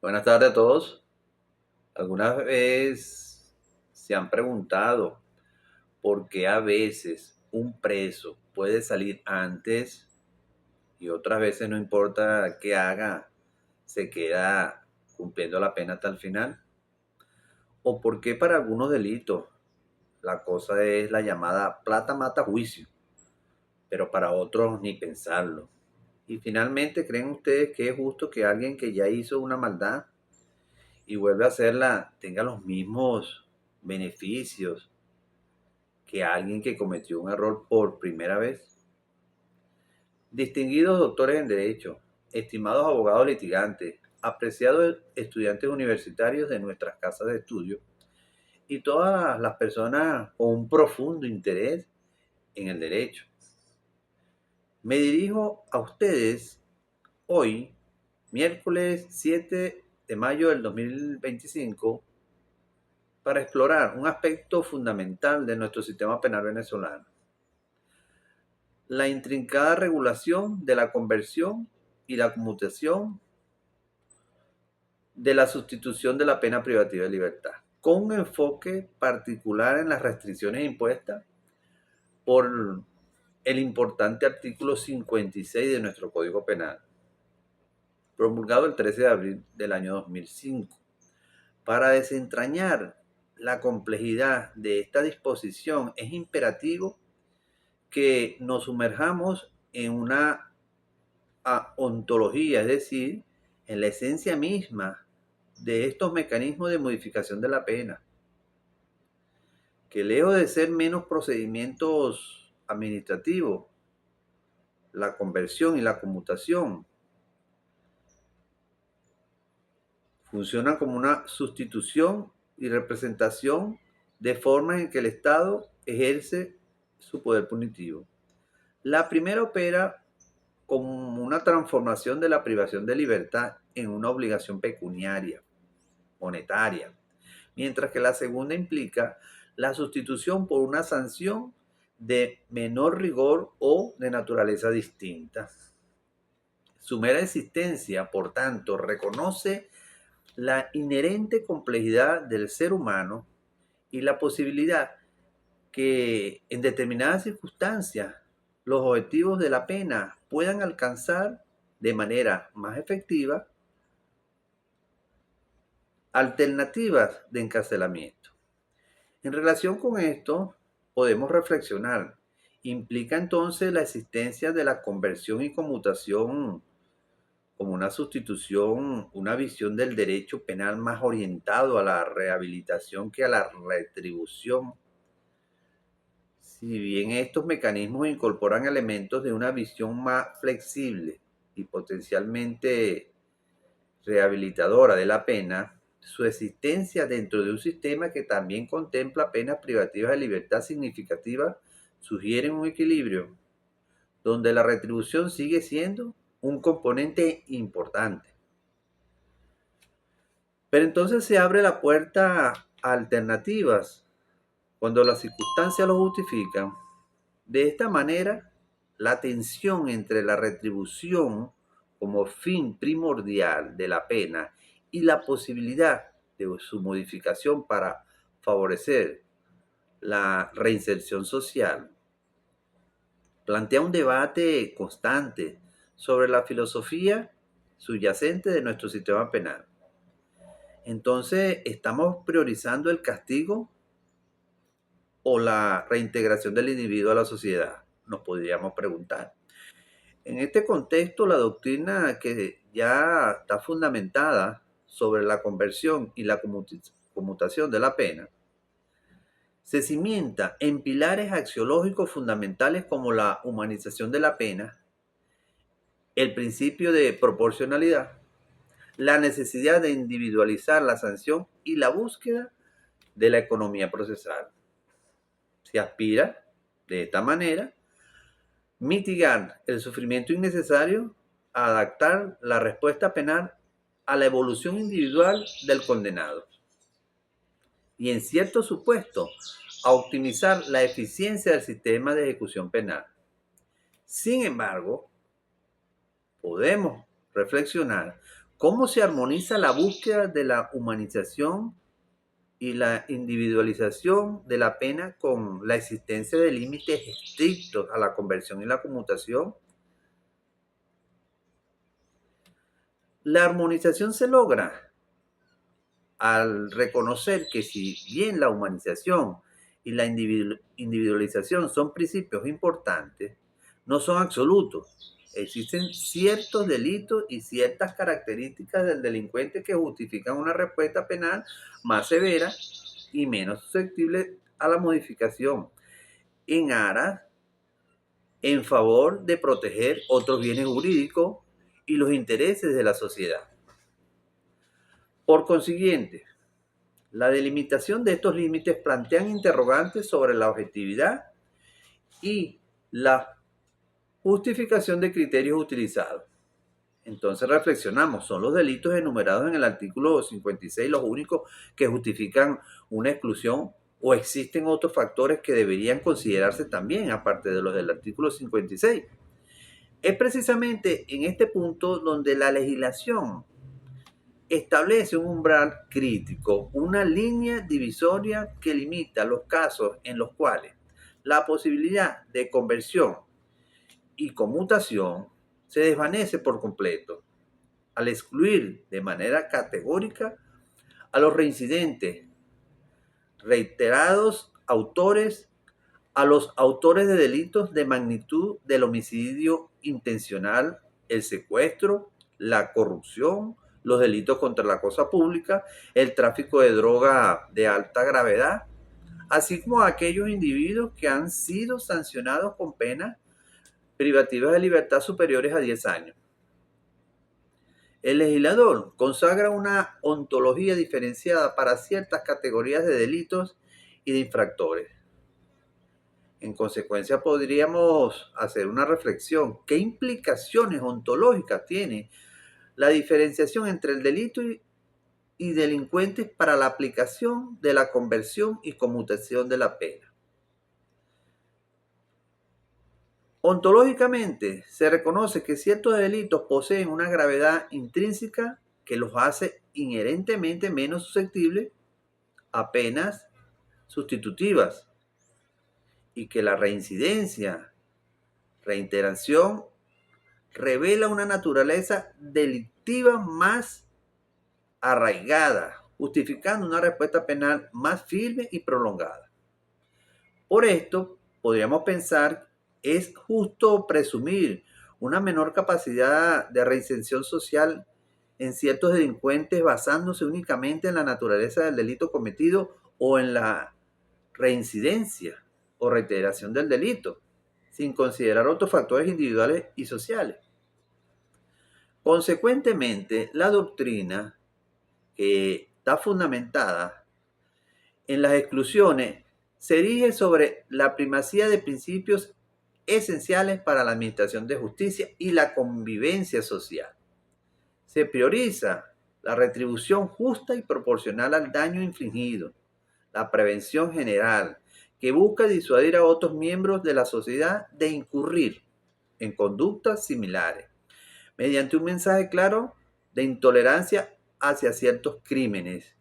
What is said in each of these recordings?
Buenas tardes a todos. ¿Alguna vez se han preguntado por qué a veces un preso puede salir antes y otras veces no importa qué haga, se queda cumpliendo la pena hasta el final? ¿O por qué para algunos delitos la cosa es la llamada plata mata juicio, pero para otros ni pensarlo? Y finalmente, ¿creen ustedes que es justo que alguien que ya hizo una maldad y vuelve a hacerla tenga los mismos beneficios que alguien que cometió un error por primera vez? Distinguidos doctores en Derecho, estimados abogados litigantes, apreciados estudiantes universitarios de nuestras casas de estudio y todas las personas con un profundo interés en el derecho. Me dirijo a ustedes hoy, miércoles 7 de mayo del 2025, para explorar un aspecto fundamental de nuestro sistema penal venezolano: la intrincada regulación de la conversión y la conmutación de la sustitución de la pena privativa de libertad, con un enfoque particular en las restricciones impuestas por el importante artículo 56 de nuestro Código Penal, promulgado el 13 de abril del año 2005. Para desentrañar la complejidad de esta disposición, es imperativo que nos sumerjamos en una ontología, es decir, en la esencia misma de estos mecanismos de modificación de la pena, que lejos de ser menos procedimientos administrativos, la conversión y la conmutación funcionan como una sustitución y representación de formas en que el Estado ejerce su poder punitivo. La primera opera como una transformación de la privación de libertad en una obligación pecuniaria, monetaria, mientras que la segunda implica la sustitución por una sanción de menor rigor o de naturaleza distinta. Su mera existencia, por tanto, reconoce la inherente complejidad del ser humano y la posibilidad que en determinadas circunstancias los objetivos de la pena puedan alcanzar de manera más efectiva alternativas de encarcelamiento. En relación con esto, podemos reflexionar. ¿Implica entonces la existencia de la conversión y conmutación como una sustitución, una visión del derecho penal más orientado a la rehabilitación que a la retribución? Si bien estos mecanismos incorporan elementos de una visión más flexible y potencialmente rehabilitadora de la pena, su existencia dentro de un sistema que también contempla penas privativas de libertad significativas sugiere un equilibrio donde la retribución sigue siendo un componente importante. Pero entonces se abre la puerta a alternativas cuando las circunstancias lo justifican. De esta manera, la tensión entre la retribución como fin primordial de la pena y la posibilidad de su modificación para favorecer la reinserción social plantea un debate constante sobre la filosofía subyacente de nuestro sistema penal. Entonces, ¿estamos priorizando el castigo o la reintegración del individuo a la sociedad? Nos podríamos preguntar. En este contexto, la doctrina que ya está fundamentada sobre la conversión y la conmutación de la pena se cimienta en pilares axiológicos fundamentales como la humanización de la pena, el principio de proporcionalidad, la necesidad de individualizar la sanción y la búsqueda de la economía procesal. Se aspira, de esta manera, mitigar el sufrimiento innecesario, adaptar la respuesta penal a la evolución individual del condenado y, en ciertos supuestos, a optimizar la eficiencia del sistema de ejecución penal. Sin embargo, podemos reflexionar ¿Cómo se armoniza la búsqueda de la humanización y la individualización de la pena con la existencia de límites estrictos a la conversión y la conmutación? La armonización se logra al reconocer que si bien la humanización y la individualización son principios importantes, no son absolutos. Existen ciertos delitos y ciertas características del delincuente que justifican una respuesta penal más severa y menos susceptible a la modificación en aras en favor de proteger otros bienes jurídicos y los intereses de la sociedad. Por consiguiente, la delimitación de estos límites plantean interrogantes sobre la objetividad y la justificación de criterios utilizados. Entonces reflexionamos, ¿son los delitos enumerados en el artículo 56 los únicos que justifican una exclusión o existen otros factores que deberían considerarse también aparte de los del artículo 56? Es precisamente en este punto donde la legislación establece un umbral crítico, una línea divisoria que limita los casos en los cuales la posibilidad de conversión y conmutación se desvanece por completo, al excluir de manera categórica a los reincidentes, reiterados autores, a los autores de delitos de magnitud del homicidio intencional, el secuestro, la corrupción, los delitos contra la cosa pública, el tráfico de droga de alta gravedad, así como a aquellos individuos que han sido sancionados con penas privativas de libertad superiores a 10 años. El legislador consagra una ontología diferenciada para ciertas categorías de delitos y de infractores. En consecuencia, podríamos hacer una reflexión. ¿Qué implicaciones ontológicas tiene la diferenciación entre el delito y delincuentes para la aplicación de la conversión y conmutación de la pena? Ontológicamente, se reconoce que ciertos delitos poseen una gravedad intrínseca que los hace inherentemente menos susceptibles a penas sustitutivas y que la reincidencia, reiteración, revela una naturaleza delictiva más arraigada, justificando una respuesta penal más firme y prolongada. Por esto, podríamos pensar, es justo presumir una menor capacidad de reinserción social en ciertos delincuentes basándose únicamente en la naturaleza del delito cometido o en la reincidencia o reiteración del delito, sin considerar otros factores individuales y sociales. Consecuentemente, la doctrina que está fundamentada en las exclusiones se erige sobre la primacía de principios esenciales para la administración de justicia y la convivencia social. Se prioriza la retribución justa y proporcional al daño infligido, la prevención general, que busca disuadir a otros miembros de la sociedad de incurrir en conductas similares, mediante un mensaje claro de intolerancia hacia ciertos crímenes,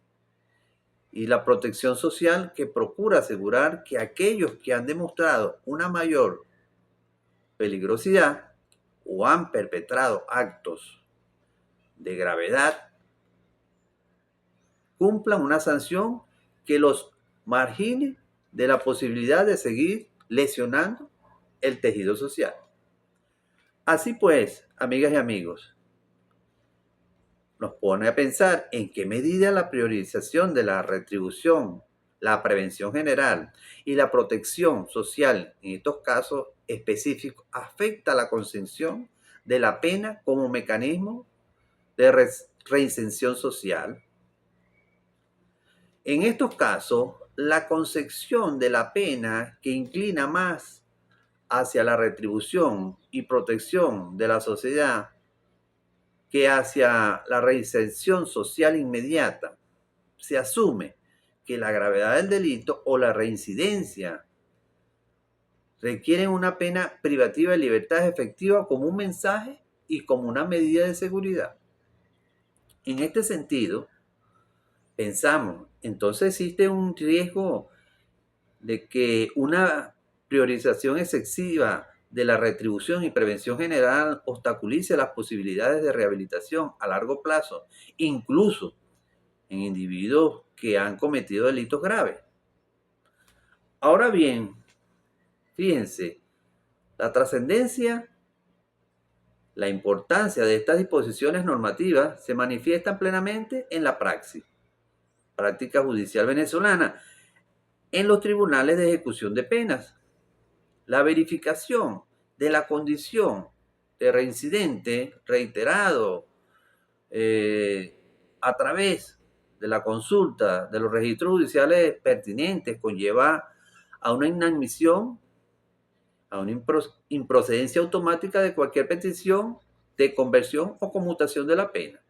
y la protección social que procura asegurar que aquellos que han demostrado una mayor peligrosidad o han perpetrado actos de gravedad cumplan una sanción que los margine de la posibilidad de seguir lesionando el tejido social. Así pues, amigas y amigos, nos pone a pensar en qué medida la priorización de la retribución, la prevención general y la protección social en estos casos específicos afecta la concepción de la pena como mecanismo de reinserción social. En estos casos, la concepción de la pena que inclina más hacia la retribución y protección de la sociedad que hacia la reinserción social inmediata, se asume que la gravedad del delito o la reincidencia requieren una pena privativa de libertad efectiva como un mensaje y como una medida de seguridad. En este sentido, pensamos, entonces existe un riesgo de que una priorización excesiva de la retribución y prevención general obstaculice las posibilidades de rehabilitación a largo plazo, incluso en individuos que han cometido delitos graves. Ahora bien, fíjense, la trascendencia, la importancia de estas disposiciones normativas se manifiestan plenamente en la práctica judicial venezolana, en los tribunales de ejecución de penas. La verificación de la condición de reincidente reiterado a través de la consulta de los registros judiciales pertinentes conlleva a una inadmisión, a una improcedencia automática de cualquier petición de conversión o conmutación de la pena.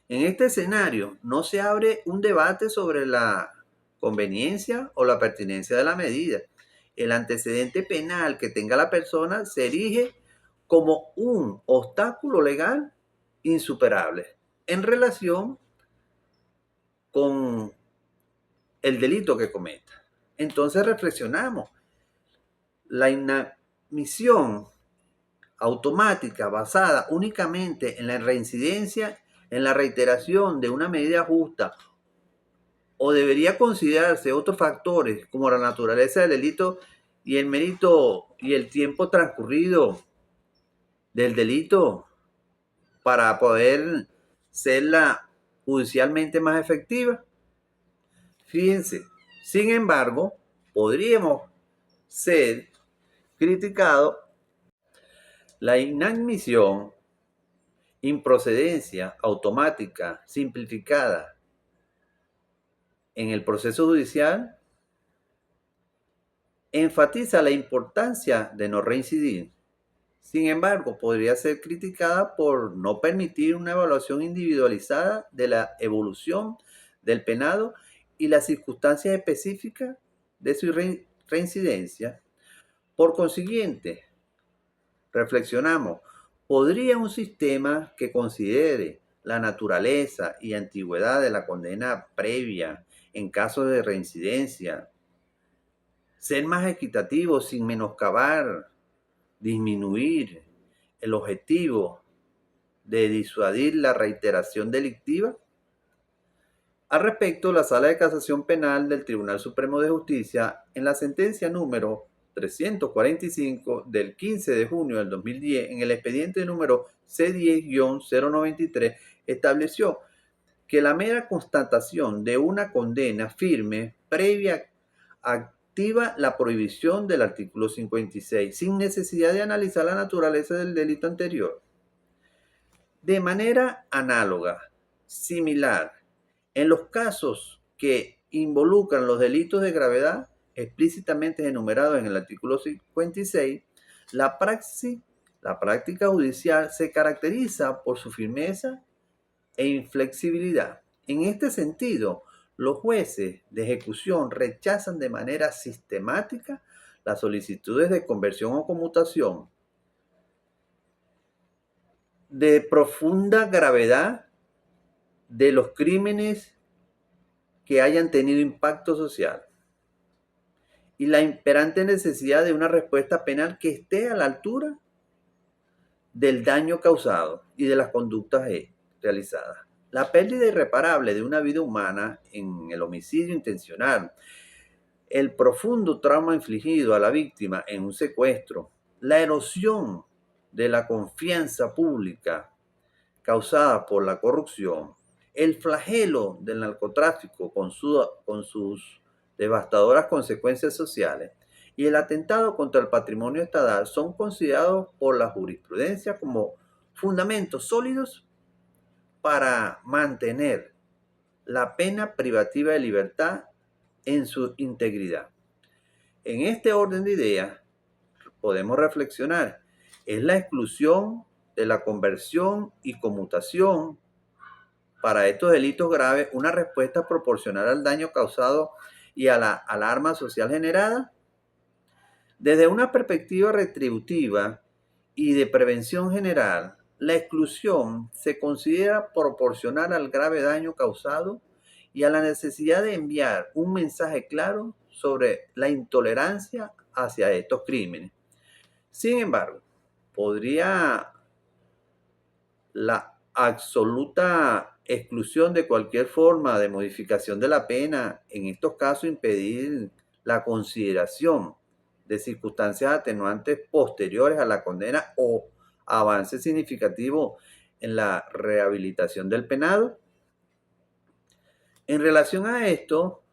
En este escenario no se abre un debate sobre la conveniencia o la pertinencia de la medida. El antecedente penal que tenga la persona se erige como un obstáculo legal insuperable en relación con el delito que cometa. Entonces reflexionamos. La inadmisión automática basada únicamente en la reincidencia, en la reiteración de una medida justa, o debería considerarse otros factores como la naturaleza del delito y el mérito y el tiempo transcurrido del delito para poder serla judicialmente más efectiva. Fíjense, sin embargo, podríamos ser criticados la inadmisión, improcedencia automática, simplificada en el proceso judicial, enfatiza la importancia de no reincidir. Sin embargo, podría ser criticada por no permitir una evaluación individualizada de la evolución del penado y las circunstancias específicas de su reincidencia. Por consiguiente, reflexionamos, ¿podría un sistema que considere la naturaleza y antigüedad de la condena previa en caso de reincidencia ser más equitativo sin menoscabar, disminuir el objetivo de disuadir la reiteración delictiva? Al respecto, la Sala de Casación Penal del Tribunal Supremo de Justicia, en la sentencia número 345 del 15 de junio del 2010, en el expediente número C10-093, estableció que la mera constatación de una condena firme previa activa la prohibición del artículo 56, sin necesidad de analizar la naturaleza del delito anterior. De manera análoga, similar, en los casos que involucran los delitos de gravedad explícitamente enumerados en el artículo 56, la práctica judicial se caracteriza por su firmeza e inflexibilidad. En este sentido, los jueces de ejecución rechazan de manera sistemática las solicitudes de conversión o conmutación de profunda gravedad de los crímenes que hayan tenido impacto social y la imperante necesidad de una respuesta penal que esté a la altura del daño causado y de las conductas realizadas. La pérdida irreparable de una vida humana en el homicidio intencional, el profundo trauma infligido a la víctima en un secuestro, la erosión de la confianza pública causada por la corrupción, el flagelo del narcotráfico con sus devastadoras consecuencias sociales y el atentado contra el patrimonio estatal son considerados por la jurisprudencia como fundamentos sólidos para mantener la pena privativa de libertad en su integridad. En este orden de ideas, podemos reflexionar, es la exclusión de la conversión y conmutación para estos delitos graves una respuesta proporcional al daño causado y a la alarma social generada. Desde una perspectiva retributiva y de prevención general, la exclusión se considera proporcional al grave daño causado y a la necesidad de enviar un mensaje claro sobre la intolerancia hacia estos crímenes. Sin embargo, podría la absoluta exclusión de cualquier forma de modificación de la pena en estos casos impedir la consideración de circunstancias atenuantes posteriores a la condena o avance significativo en la rehabilitación del penado. En relación a esto,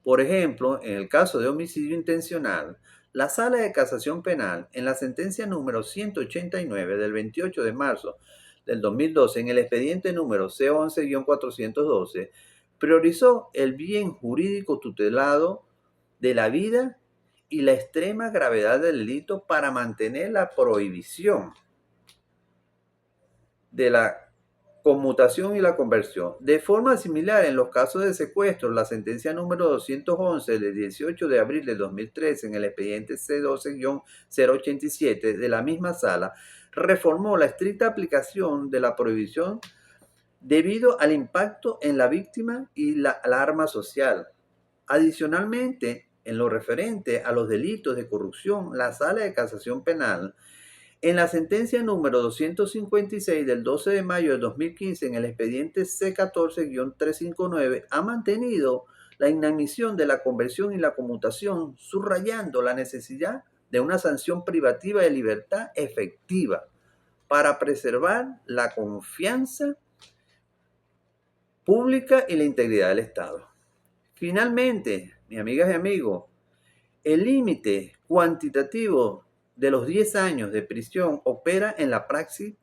por ejemplo, en el caso de homicidio intencional, la Sala de Casación Penal, en la sentencia número 189 del 28 de marzo del 2012, en el expediente número C11-412, priorizó el bien jurídico tutelado de la vida y la extrema gravedad del delito para mantener la prohibición de la conmutación y la conversión. De forma similar, en los casos de secuestro, la sentencia número 211 del 18 de abril de 2013 en el expediente C12-087 de la misma sala, reformó la estricta aplicación de la prohibición debido al impacto en la víctima y la alarma social. Adicionalmente, en lo referente a los delitos de corrupción, la Sala de Casación Penal en la sentencia número 256 del 12 de mayo de 2015 en el expediente C14-359 ha mantenido la inadmisión de la conversión y la conmutación, subrayando la necesidad de una sanción privativa de libertad efectiva para preservar la confianza pública y la integridad del Estado. Finalmente, mis amigas y amigos, el límite cuantitativo de los 10 años de prisión opera en la praxis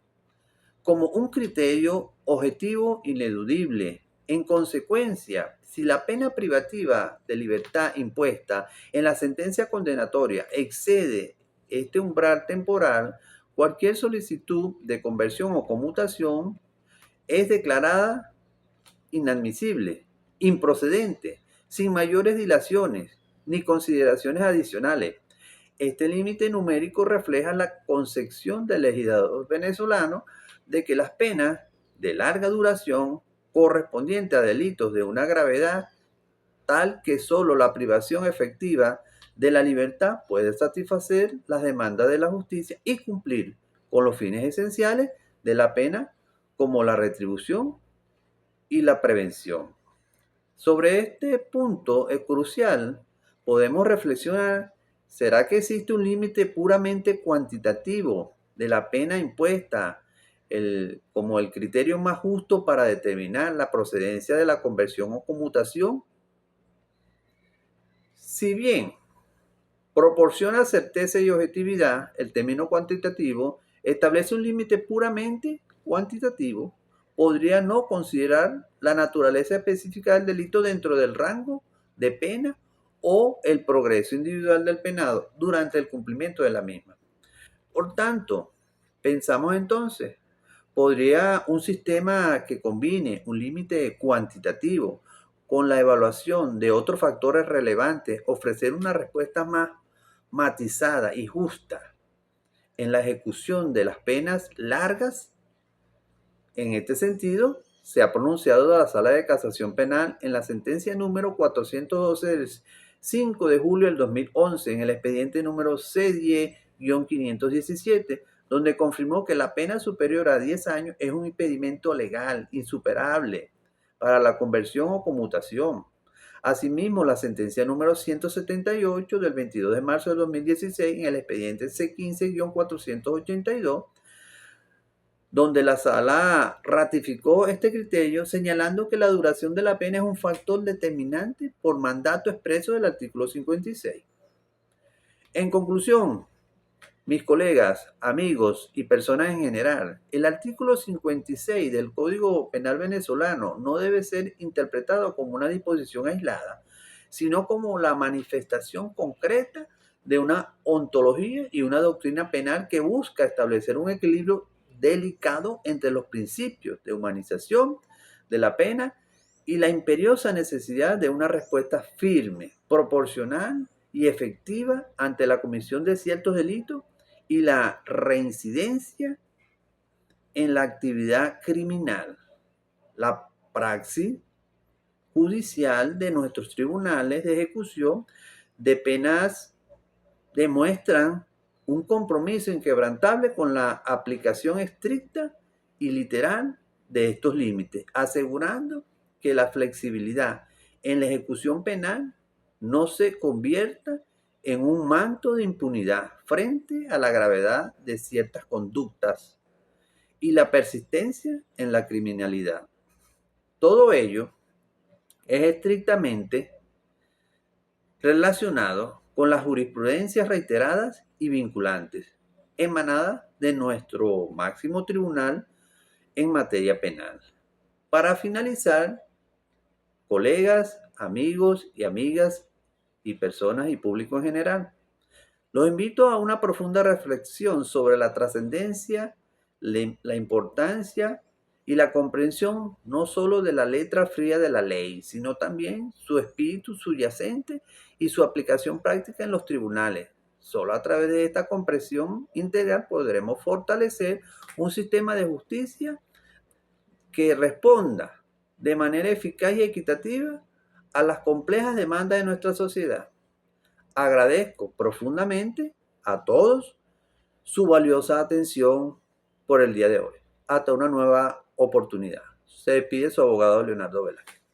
como un criterio objetivo ineludible. En consecuencia, si la pena privativa de libertad impuesta en la sentencia condenatoria excede este umbral temporal, cualquier solicitud de conversión o conmutación es declarada inadmisible, improcedente, sin mayores dilaciones ni consideraciones adicionales. Este límite numérico refleja la concepción del legislador venezolano de que las penas de larga duración correspondientes a delitos de una gravedad tal que solo la privación efectiva de la libertad puede satisfacer las demandas de la justicia y cumplir con los fines esenciales de la pena como la retribución y la prevención. Sobre este punto es crucial, podemos reflexionar. ¿Será que existe un límite puramente cuantitativo de la pena impuesta como el criterio más justo para determinar la procedencia de la conversión o conmutación? Si bien proporciona certeza y objetividad, el término cuantitativo establece un límite puramente cuantitativo. Podría no considerar la naturaleza específica del delito dentro del rango de pena o el progreso individual del penado durante el cumplimiento de la misma. Por tanto, pensamos entonces, ¿podría un sistema que combine un límite cuantitativo con la evaluación de otros factores relevantes ofrecer una respuesta más matizada y justa en la ejecución de las penas largas? En este sentido, se ha pronunciado la Sala de Casación Penal en la sentencia número 412 del 5 de julio del 2011 en el expediente número C10-517, donde confirmó que la pena superior a 10 años es un impedimento legal insuperable para la conversión o conmutación. Asimismo, la sentencia número 178 del 22 de marzo de 2016 en el expediente C15-482, donde la sala ratificó este criterio señalando que la duración de la pena es un factor determinante por mandato expreso del artículo 56. En conclusión, mis colegas, amigos y personas en general, el artículo 56 del Código Penal venezolano no debe ser interpretado como una disposición aislada, sino como la manifestación concreta de una ontología y una doctrina penal que busca establecer un equilibrio delicado entre los principios de humanización de la pena y la imperiosa necesidad de una respuesta firme, proporcional y efectiva ante la comisión de ciertos delitos y la reincidencia en la actividad criminal. La praxis judicial de nuestros tribunales de ejecución de penas demuestran un compromiso inquebrantable con la aplicación estricta y literal de estos límites, asegurando que la flexibilidad en la ejecución penal no se convierta en un manto de impunidad frente a la gravedad de ciertas conductas y la persistencia en la criminalidad. Todo ello es estrictamente relacionado con las jurisprudencias reiteradas y vinculantes emanadas de nuestro máximo tribunal en materia penal. Para finalizar, colegas, amigos y amigas y personas y público en general, los invito a una profunda reflexión sobre la trascendencia, la importancia y la comprensión no solo de la letra fría de la ley, sino también su espíritu subyacente y su aplicación práctica en los tribunales. Solo a través de esta comprensión integral podremos fortalecer un sistema de justicia que responda de manera eficaz y equitativa a las complejas demandas de nuestra sociedad. Agradezco profundamente a todos su valiosa atención por el día de hoy. Hasta una nueva oportunidad. Se despide su abogado Leonardo Velázquez.